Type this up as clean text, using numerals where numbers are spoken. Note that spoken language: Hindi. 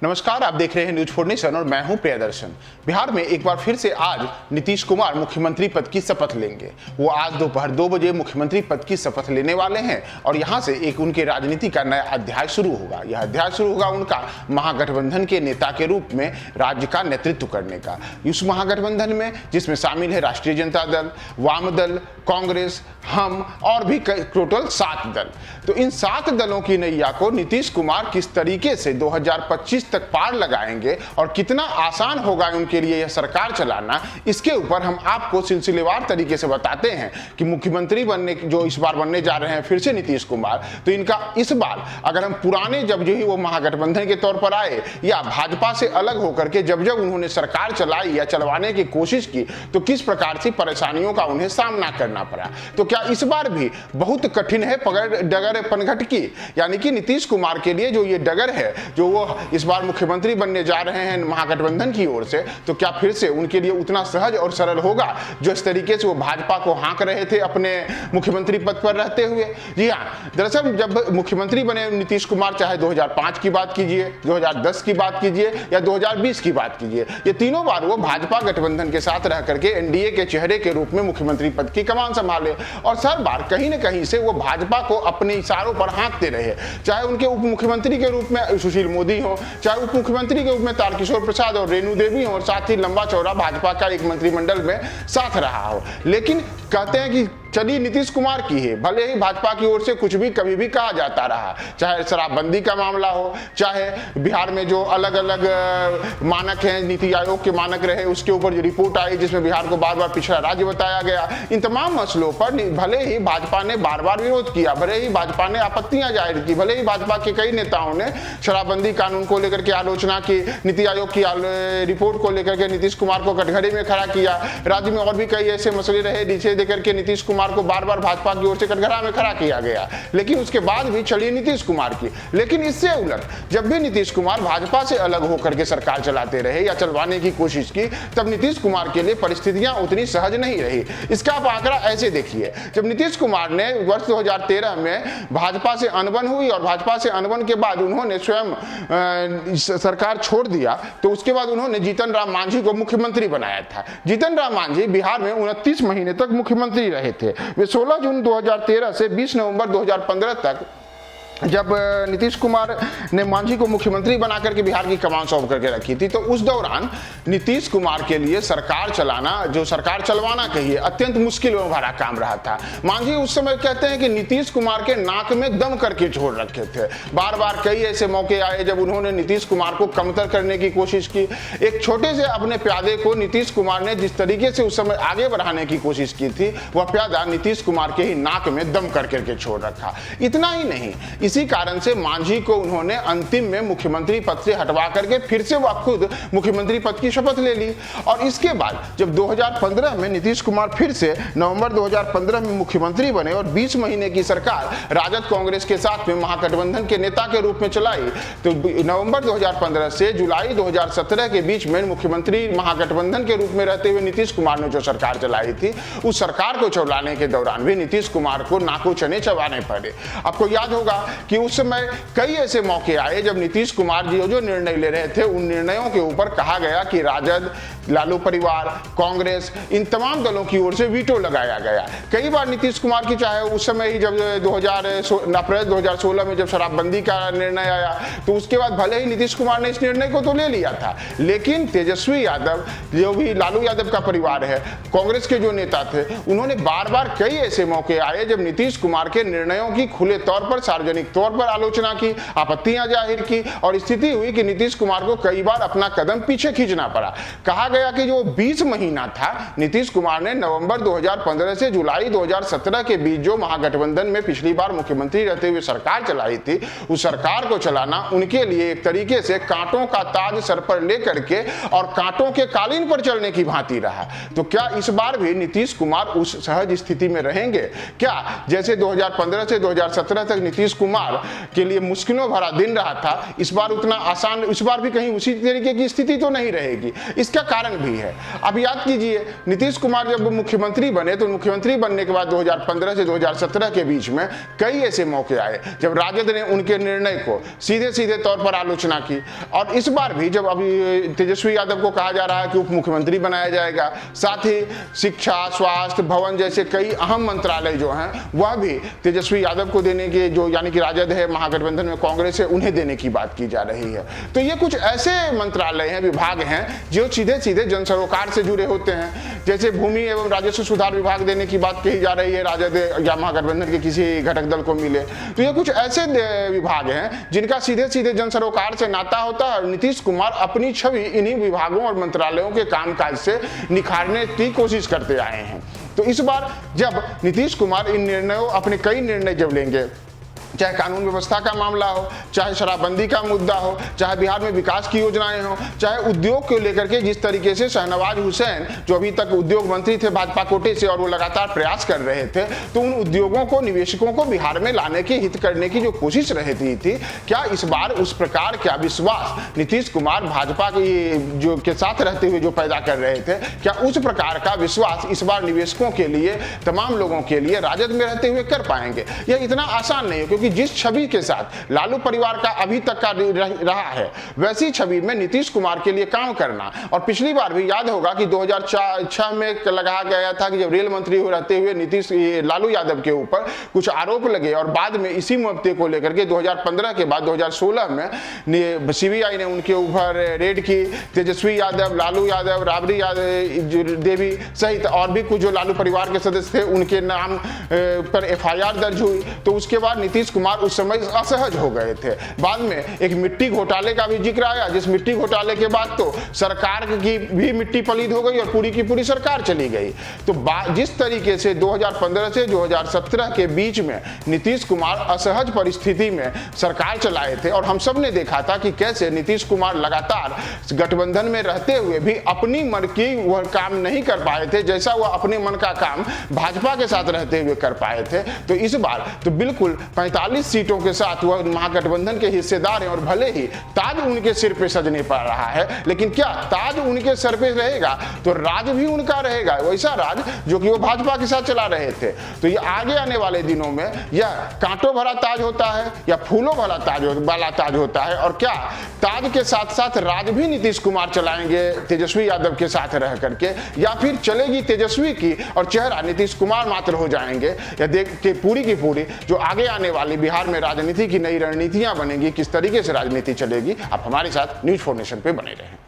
नमस्कार, आप देख रहे हैं न्यूज 4 नेशन और मैं हूं प्रियदर्शन। बिहार में एक बार फिर से आज नीतीश कुमार मुख्यमंत्री पद की शपथ लेंगे। वो आज दोपहर 2 बजे मुख्यमंत्री पद की शपथ लेने वाले हैं और यहां से एक उनके राजनीति का नया अध्याय शुरू होगा। यह अध्याय शुरू होगा उनका महागठबंधन के नेता के रूप में राज्य का नेतृत्व करने का। इस महागठबंधन में जिसमें शामिल है राष्ट्रीय जनता दल, वाम दल, कांग्रेस, हम और भी टोटल 7 दल। तो इन 7 दलों की नैया को नीतीश कुमार किस तरीके से 2025 तक पार लगाएंगे और कितना आसान होगा उनके लिए यह सरकार चलाना, इसके ऊपर हम आपको सिलसिलेवार तरीके से बताते हैं कि मुख्यमंत्री बनने जो इस बार बनने जा रहे हैं फिर से नीतीश कुमार, तो इनका इस बार अगर हम पुराने जब जो ही वो महागठबंधन के तौर पर आए या भाजपा से अलग होकर के जब उन्होंने सरकार चलाई या चलवाने की कोशिश की तो किस प्रकार से परेशानियों का उन्हें सामना करना पड़ा। तो क्या इस बार भी बहुत कठिन है डगर पनघट की, यानी कि नीतीश कुमार के लिए जो ये डगर है जो वो इस बार मुख्यमंत्री बनने जा रहे हैं महागठबंधन की ओर से, तो क्या फिर से उनके लिए उतना सहज और सरल होगा जो इस तरीके से वो भाजपा को हाँक रहे थे अपने मुख्यमंत्री पद पर रहते हुए। जी हाँ, दरअसल जब मुख्यमंत्री बने नीतीश कुमार, चाहे 2005 की बात कीजिए, 2010 की बात कीजिए या 2020 की बात कीजिए, ये तीनों बार वो भाजपा गठबंधन के साथ रह करके एनडीए के चेहरे के रूप में मुख्यमंत्री पद की कमान संभाले और हर बार कहीं न कहीं से वो भाजपा को अपने इशारों पर हाँकते रहे। चाहे उनके उप मुख्यमंत्री के रूप में सुशील मोदी हो, चाहे उप मुख्यमंत्री के रूप में तारकिशोर प्रसाद और रेणु देवी हो, और साथ ही लंबा चौड़ा भाजपा का एक मंत्रिमंडल में साथ रहा हो। लेकिन कहते हैं कि चलिए नीतीश कुमार की है, भले ही भाजपा की ओर से कुछ भी कभी भी कहा जाता रहा, चाहे शराबबंदी का मामला हो, चाहे बिहार में जो अलग अलग मानक हैं, नीति आयोग के मानक रहे, उसके ऊपर जो रिपोर्ट आई जिसमें बिहार को बार बार पिछड़ा राज्य बताया गया, इन तमाम मसलों पर भले ही भाजपा ने बार बार विरोध किया, भले ही भाजपा ने आपत्तियां जाहिर की, भले ही भाजपा के कई नेताओं ने शराबबंदी कानून को लेकर के आलोचना की, नीति आयोग की रिपोर्ट को लेकर के नीतीश कुमार को कटघरे में खड़ा किया, राज्य में और भी कई ऐसे मसले रहे जिसे लेकर के नीतीश कुमार को बार बार भाजपा की ओर से कटघरा में खड़ा किया गया, लेकिन उसके बाद भी चली नीतीश कुमार की। लेकिन इससे उलट जब भी नीतीश कुमार भाजपा से अलग होकर के सरकार चलाते रहे या चलवाने की कोशिश की, तब नीतीश कुमार के लिए परिस्थितियां उतनी सहज नहीं रही। इसका आप आंकड़ा ऐसे देखिए, जब नीतीश कुमार ने वर्ष 2013 में भाजपा से अनबन हुई और भाजपा से अनबन के बाद उन्होंने स्वयं सरकार छोड़ दिया, तो उसके बाद उन्होंने जीतन राम मांझी को मुख्यमंत्री बनाया था। जीतन राम मांझी बिहार में 29 महीने तक मुख्यमंत्री रहे थे। वे 16 जून 2013 से 20 नवंबर 2015 तक जब नीतीश कुमार ने मांझी को मुख्यमंत्री बना करके बिहार की कमान सौंप करके रखी थी, तो उस दौरान नीतीश कुमार के लिए सरकार चलाना, जो सरकार चलवाना कहिए, अत्यंत मुश्किल भरा काम रहा था। मांझी उस समय कहते हैं कि नीतीश कुमार के नाक में दम करके छोड़ रखे थे। बार बार कई ऐसे मौके आए जब उन्होंने नीतीश कुमार को कमतर करने की कोशिश की। एक छोटे से अपने प्यादे को नीतीश कुमार ने जिस तरीके से उस समय आगे बढ़ाने की कोशिश की थी, वह प्यादा नीतीश कुमार के ही नाक में दम करके छोड़ रखा। इतना ही नहीं, इसी कारण से मांझी को उन्होंने अंतिम में मुख्यमंत्री पद से हटवा करके फिर से वह खुद मुख्यमंत्री पद की शपथ ले ली। और इसके बाद जब 2015 में नीतीश कुमार फिर से नवंबर 2015 में मुख्यमंत्री बने और 20 महीने की सरकार राजद कांग्रेस के साथ में महागठबंधन के नेता के रूप में चलाई, तो नवंबर 2015 से जुलाई 2017 के बीच में मुख्यमंत्री महागठबंधन के रूप में रहते हुए नीतीश कुमार ने जो सरकार चलाई थी, उस सरकार को चलाने के दौरान भी नीतीश कुमार को नाको चने चबाने पड़े। आपको याद होगा कि उस समय कई ऐसे मौके आए जब नीतीश कुमार जी जो निर्णय ले रहे थे, उन निर्णयों के ऊपर कहा गया कि राजद, लालू परिवार, कांग्रेस, इन तमाम दलों की ओर से वीटो लगाया गया। कई बार नीतीश कुमार की, चाहे उस समय ही जब अप्रैल 2016 में जब शराबबंदी का निर्णय आया, तो उसके बाद भले ही नीतीश कुमार ने इस निर्णय को तो ले लिया था, लेकिन तेजस्वी यादव, जो भी लालू यादव का परिवार है, कांग्रेस के जो नेता थे, उन्होंने बार बार कई ऐसे मौके आए जब नीतीश कुमार के निर्णयों की खुले तौर पर, सार्वजनिक तौर पर आलोचना की, आपत्तियां जाहिर की और स्थिति हुई कि नीतीश कुमार को कई बार अपना कदम पीछे खींचना पड़ा। कहा गया कि जो 20 महीना था, नीतीश कुमार ने नवंबर 2015 से जुलाई 2017 के बीच जो महागठबंधन में पिछली बार मुख्यमंत्री रहते हुए सरकार चलाई थी, उस सरकार को चलाना उनके लिए एक तरीके से कांटों का ताज सर पर लेकर के और कांटों के कालीन पर चलने की भांति रहा। तो क्या इस बार भी नीतीश कुमार उस सहज स्थिति में रहेंगे क्या, जैसे 2015 से 2017 तक नीतीश कुमार कुमार के लिए मुश्किलों भरा दिन रहा था, इस बार उतना आसान, इस बार भी कहीं उसी तरीके की स्थिति तो नहीं रहेगी। इसका कारण भी है। अब याद कीजिए, नीतीश कुमार जब मुख्यमंत्री बने तो मुख्यमंत्री बनने के बाद 2015 से 2017 के बीच में कई ऐसे मौके आए जब राजद ने उनके निर्णय को सीधे सीधे तौर पर आलोचना की। और इस बार भी जब अभी तेजस्वी यादव को कहा जा रहा है कि उप मुख्यमंत्री बनाया जाएगा, साथ ही शिक्षा, स्वास्थ्य, भवन जैसे कई अहम मंत्रालय जो हैं वह भी तेजस्वी यादव को देने के, जो यानी कि राजद है, महागठबंधन में कांग्रेस है, उन्हें देने की बात की जा रही है। तो ये कुछ ऐसे मंत्रालय हैं, विभाग हैं जो सीधे सीधे जन सरोकार से जुड़े होते हैं। जैसे भूमि एवं राजस्व सुधार विभाग देने की बात कही जा रही है राजद या महागठबंधन के किसी घटक दल को मिले। तो ये कुछ ऐसे विभाग हैं जिनका सीधे सीधे जन सरोकार से नाता होता है और नीतीश कुमार अपनी छवि इन्हीं विभागों और मंत्रालयों के कामकाज से निखारने की कोशिश करते आए हैं। तो इस बार जब नीतीश कुमार इन निर्णयों, अपने कई निर्णय जब लेंगे, चाहे कानून व्यवस्था का मामला हो, चाहे शराबबंदी का मुद्दा हो, चाहे बिहार में विकास की योजनाएं हो, चाहे उद्योग को लेकर के जिस तरीके से शहनवाज हुसैन जो अभी तक उद्योग मंत्री थे भाजपा कोटे से और वो लगातार प्रयास कर रहे थे, तो उन उद्योगों को, निवेशकों को बिहार में लाने की, हित करने की जो कोशिश रहती थी, क्या इस बार उस प्रकार का विश्वास नीतीश कुमार भाजपा की जो के साथ रहते हुए जो पैदा कर रहे थे, क्या उस प्रकार का विश्वास इस बार निवेशकों के लिए, तमाम लोगों के लिए राजद में रहते हुए कर पाएंगे? यह इतना आसान नहीं है, क्योंकि जिस छवि के साथ लालू परिवार का अभी तक का रहा है वैसी छवि में नीतीश कुमार के लिए काम करना। और पिछली बार भी याद होगा कि 2006 में लगाया गया था कि जब रेल मंत्री रहते हुए लालू यादव के ऊपर कुछ आरोप लगे और बाद में इसी मुद्दे को लेकर के 2015 के बाद 2016 में सीबीआई ने उनके ऊपर रेड की। तेजस्वी यादव, लालू यादव, राबड़ी यादव देवी सहित और भी कुछ जो लालू परिवार के सदस्य थे उनके नाम पर FIR दर्ज हुई। तो उसके बाद नीतीश कुमार उस समय असहज हो गए थे। बाद में एक मिट्टी घोटाले का भी जिक्र आया, जिस मिट्टी घोटाले के बाद तो सरकार की भी मिट्टी पलीद हो गई और पूरी की पूरी सरकार चली गई। तो जिस तरीके से 2015 से 2017 के बीच में नीतीश कुमार असहज परिस्थिति में सरकार चलाए थे और हम सब ने देखा था कि कैसे नीतीश कुमार लगातार गठबंधन में रहते हुए भी अपनी मन की वह काम नहीं कर पाए थे जैसा वह अपने मन का काम भाजपा के साथ रहते हुए कर पाए थे। तो इस बार तो बिल्कुल 45 सीटों के साथ वह महागठबंधन के हिस्सेदार हैं और भले ही ताज उनके सिर पे सजने पड़ रहा है, लेकिन क्या ताज उनके सर पे रहेगा तो राज भी उनका रहेगा, वैसा राज जो कि वो भाजपा के साथ चला रहे थे। तो ये आगे आने वाले दिनों में यह कांटों भरा ताज होता है या फूलों वाला ताज होता है, और क्या ताज के साथ साथ राज भी नीतीश कुमार चलाएंगे तेजस्वी यादव के साथ रह करके, या फिर चलेगी तेजस्वी की और चेहरा नीतीश कुमार मात्र हो जाएंगे? या देख के पूरी की पूरी जो आगे आने वाली बिहार में राजनीति की नई रणनीतियां बनेंगी, किस तरीके से राजनीति चलेगी, आप हमारे साथ न्यूज़ 4 नेशन पे बने रहें।